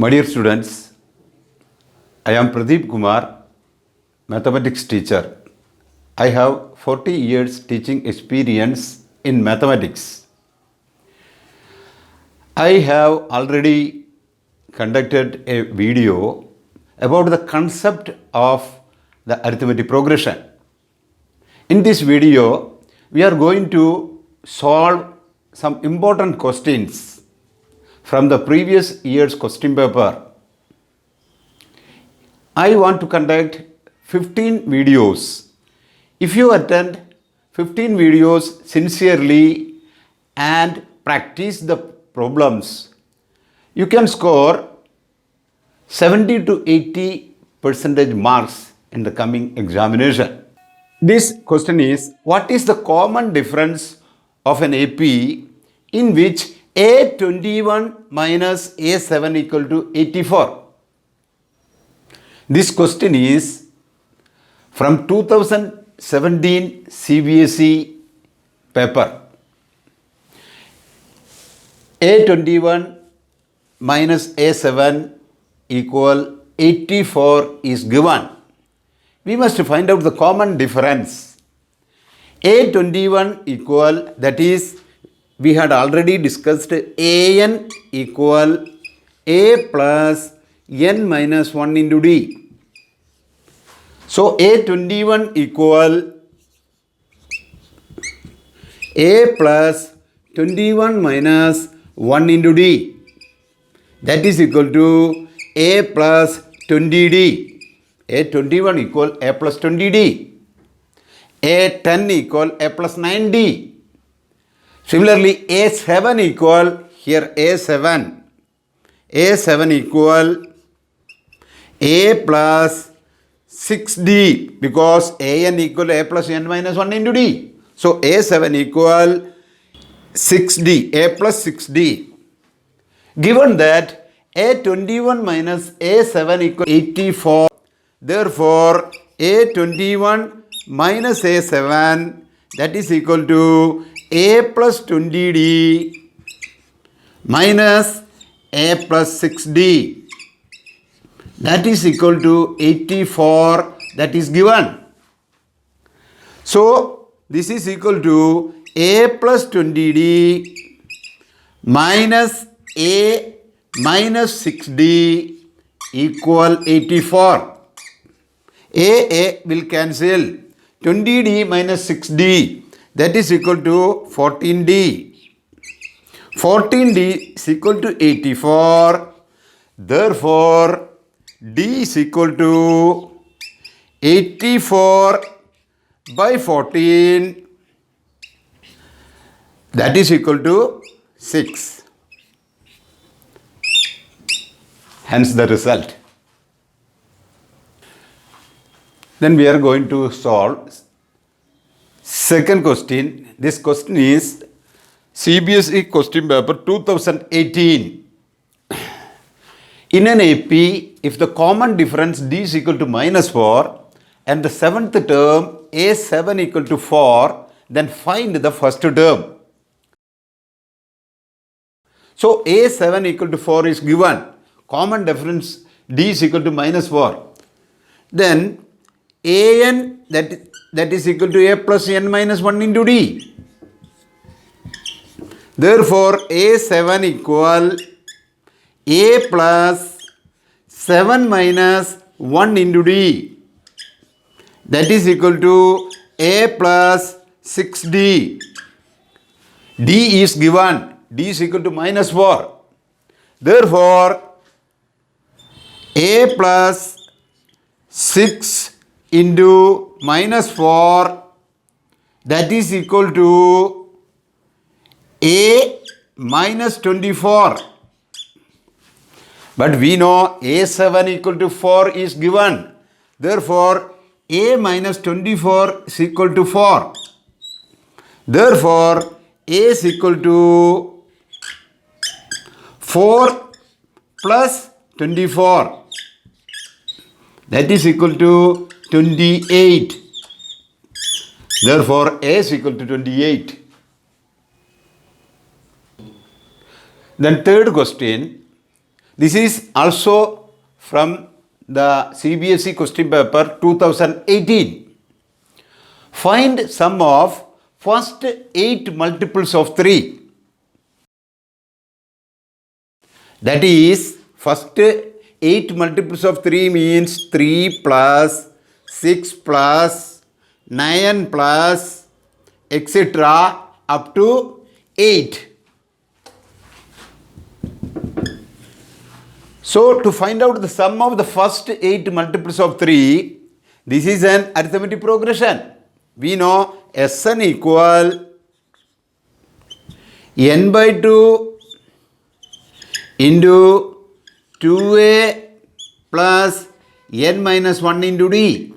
My dear students, I am Pradeep Kumar, mathematics teacher. I have 40 years teaching experience in mathematics. I have already conducted a video about the concept of the arithmetic progression. In this video, we are going to solve some important questions from the previous year's question paper. I want to conduct 15 videos. If you attend 15 videos sincerely and practice the problems, you can score 70 to 80 percentage marks in the coming examination. This question is, what is the common difference of an AP in which A21 minus A7 equal to 84? This question is from 2017 CBSE paper. A21 minus A7 equal 84 is given. We must find out the common difference. A21 equal, that is, we had already discussed AN equal A plus N minus 1 into D. So A21 equal A plus 21 minus 1 into D. That is equal to A plus 20D. A21 equal A plus 20D. A10 equal A plus 9D. Similarly, A7 equal, here A7. A7 equal A plus 6D, because AN equal A plus N minus 1 into D. So A7 equal 6D, A plus 6D. Given that A21 minus A7 equal 84, therefore A21 minus A7, that is equal to A plus 20D minus A plus 6D, that is equal to 84, that is given. So this is equal to A plus 20D minus A minus 6D equal 84. A will cancel. 20D minus 6D, that is equal to 14D. 14D is equal to 84. Therefore, D is equal to 84 by 14, that is equal to 6. Hence the result. Then we are going to solve second question. This question is CBSE question paper 2018. In an AP, if the common difference D is equal to minus 4 and the seventh term A7 equal to 4, then find the first term. So A7 equal to 4 is given. Common difference D is equal to minus 4. Then AN, that is equal to A plus N minus 1 into D. Therefore, A7 equal A plus 7 minus 1 into D. That is equal to A plus 6D. D is given. D is equal to minus 4. Therefore, A plus 6 into minus 4, that is equal to A minus 24. But we know A7 equal to 4 is given. Therefore, A minus 24 is equal to 4. Therefore, A is equal to 4 plus 24. That is equal to 28. Therefore, A is equal to 28. Then third question. This is also from the CBSE question paper 2018. Find sum of first 8 multiples of 3. That is, first 8 multiples of 3 means 3 plus 6 plus 9 plus etc. up to 8. So, to find out the sum of the first 8 multiples of 3, this is an arithmetic progression. We know Sn equal n by 2 into 2a plus n minus 1 into d.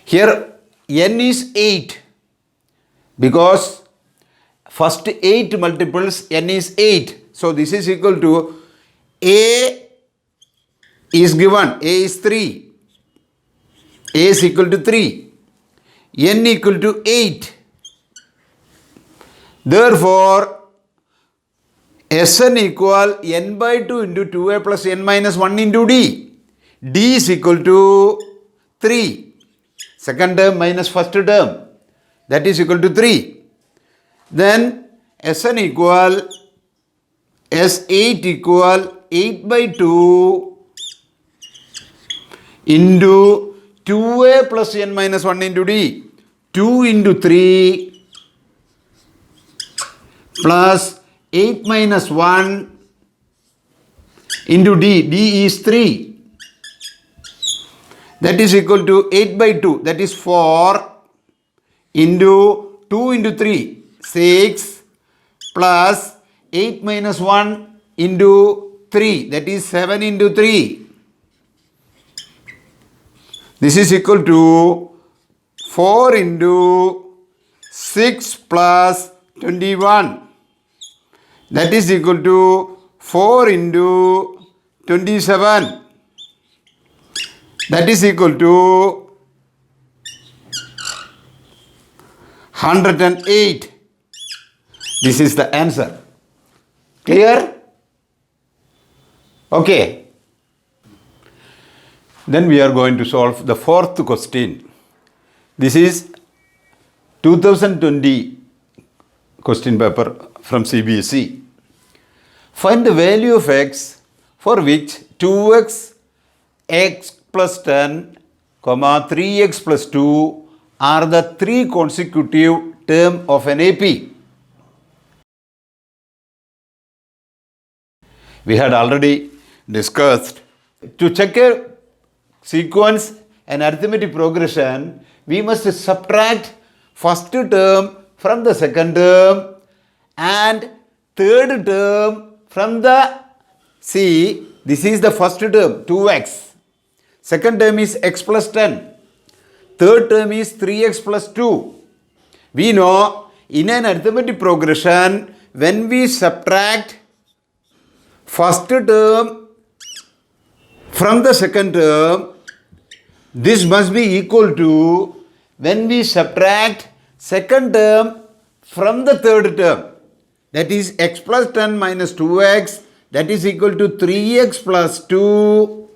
Here n is 8 because first 8 multiples n is 8. So, this is equal to a is given, a is 3, a is equal to 3, n equal to 8. Therefore, Sn equal n by 2 into 2a plus n minus 1 into d. D is equal to 3. Second term minus first term, that is equal to 3. Then Sn equal S8 equal 8 by 2 into 2a plus n minus 1 into d. 2 into 3 plus 8 minus 1 into d. D is 3. That is equal to 8 by 2. That is 4 into 2 into 3. 6 plus 8 minus 1 into 3. That is 7 into 3. This is equal to 4 into 6 plus 21. That is equal to 4 into 27. That is equal to 108. This is the answer. Clear? Okay. Then we are going to solve the fourth question. This is 2020 question paper from CBSE. Find the value of x for which 2x, x plus 10, 3x plus 2 are the 3 consecutive terms of an AP. We had already discussed, to check a sequence and arithmetic progression, we must subtract first term from the second term and third term from the, see, this is the first term 2x, second term is x plus 10, third term is 3x plus 2. We know in an arithmetic progression, when we subtract first term from the second term, this must be equal to when we subtract second term from the third term. That is x plus 10 minus 2x, that is equal to 3x plus 2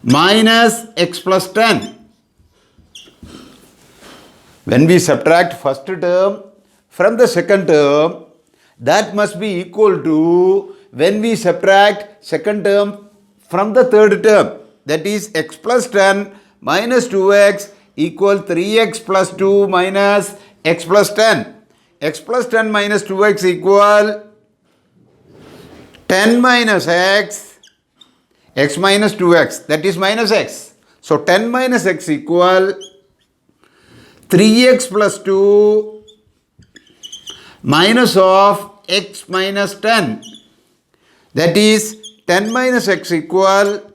minus x plus 10. When we subtract first term from the second term, that must be equal to when we subtract second term from the third term. That is x plus 10 minus 2x equal 3x plus 2 minus x plus 10. X plus 10 minus 2x equal 10 minus x, x minus 2x, that is minus x. So 10 minus x equal 3x plus 2 minus of x minus 10. That is 10 minus x equal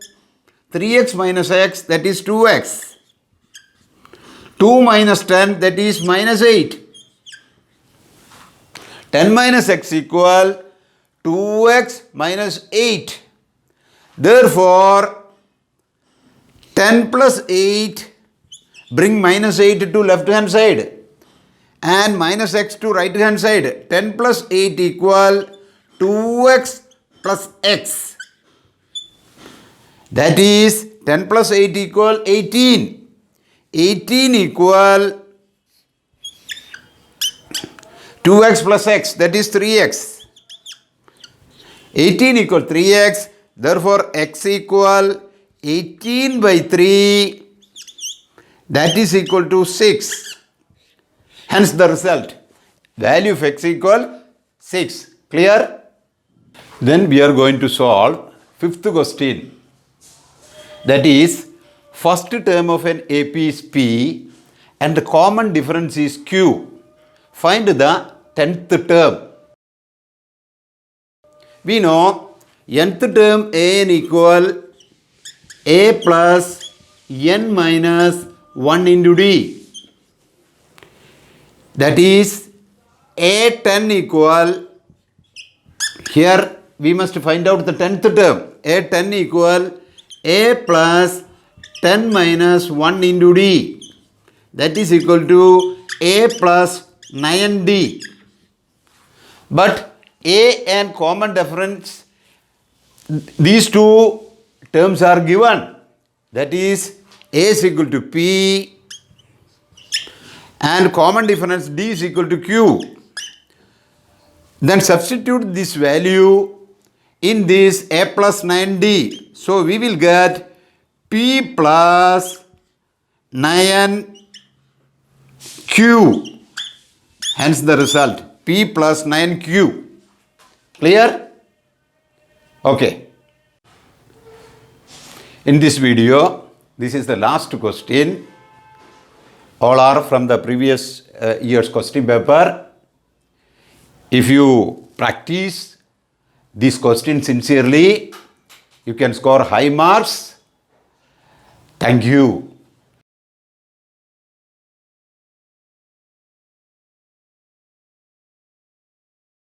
3x minus x, that is 2x. 2 minus 10, that is minus 8. 10 minus x equal 2x minus 8. Therefore, 10 plus 8, bring minus 8 to left hand side and minus x to right hand side. 10 plus 8 equal 2x plus x. That is 10 plus 8 equal 18. 18 equal 2x plus x, that is 3x. 18 equal 3x, therefore x equal 18 by 3, that is equal to 6. Hence the result, value of x equal 6. Clear? Then we are going to solve fifth question. That is, first term of an AP is P and the common difference is Q. Find the 10th term. We know nth term an equal a plus n minus 1 into d. That is a10 equal, here we must find out the 10th term. a10 equal a plus 10 minus 1 into d. That is equal to a plus 9d. But a and common difference, these two terms are given. That is a is equal to p and common difference d is equal to q. Then substitute this value in this a plus 9d. So we will get p plus 9q. Hence the result, p plus 9q. Clear? Okay. In this video, this is the last question. All are from the previous year's question paper. If you practice this question sincerely, you can score high marks. Thank you.